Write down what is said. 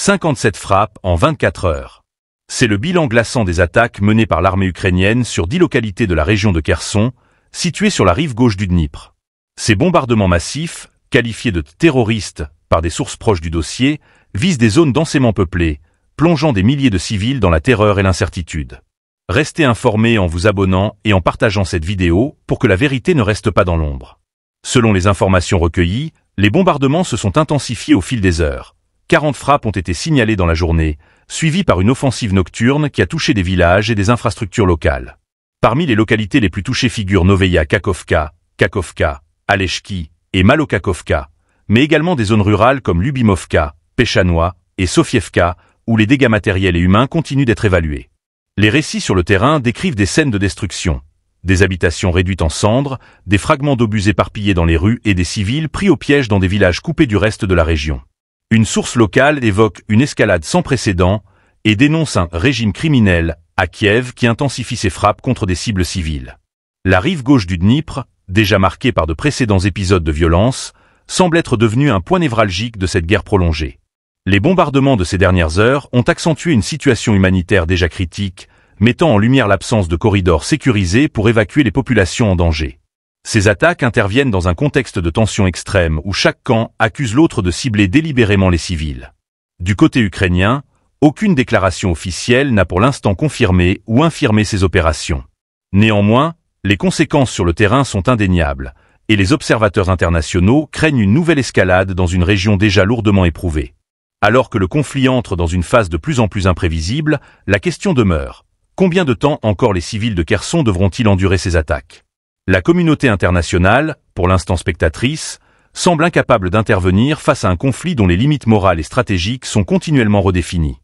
57 frappes en 24 heures. C'est le bilan glaçant des attaques menées par l'armée ukrainienne sur 10 localités de la région de Kherson, située sur la rive gauche du Dnipr. Ces bombardements massifs, qualifiés de terroristes par des sources proches du dossier, visent des zones densément peuplées, plongeant des milliers de civils dans la terreur et l'incertitude. Restez informés en vous abonnant et en partageant cette vidéo pour que la vérité ne reste pas dans l'ombre. Selon les informations recueillies, les bombardements se sont intensifiés au fil des heures. 40 frappes ont été signalées dans la journée, suivies par une offensive nocturne qui a touché des villages et des infrastructures locales. Parmi les localités les plus touchées figurent Noveïa Kakhovka, Aleshki et Malokakovka, mais également des zones rurales comme Lubimovka, Pechanoa et Sofievka, où les dégâts matériels et humains continuent d'être évalués. Les récits sur le terrain décrivent des scènes de destruction, des habitations réduites en cendres, des fragments d'obus éparpillés dans les rues et des civils pris au piège dans des villages coupés du reste de la région. Une source locale évoque une escalade sans précédent et dénonce un régime criminel à Kiev qui intensifie ses frappes contre des cibles civiles. La rive gauche du Dnipr, déjà marquée par de précédents épisodes de violence, semble être devenue un point névralgique de cette guerre prolongée. Les bombardements de ces dernières heures ont accentué une situation humanitaire déjà critique, mettant en lumière l'absence de corridors sécurisés pour évacuer les populations en danger. Ces attaques interviennent dans un contexte de tension extrême où chaque camp accuse l'autre de cibler délibérément les civils. Du côté ukrainien, aucune déclaration officielle n'a pour l'instant confirmé ou infirmé ces opérations. Néanmoins, les conséquences sur le terrain sont indéniables, et les observateurs internationaux craignent une nouvelle escalade dans une région déjà lourdement éprouvée. Alors que le conflit entre dans une phase de plus en plus imprévisible, la question demeure. Combien de temps encore les civils de Kherson devront-ils endurer ces attaques? La communauté internationale, pour l'instant spectatrice, semble incapable d'intervenir face à un conflit dont les limites morales et stratégiques sont continuellement redéfinies.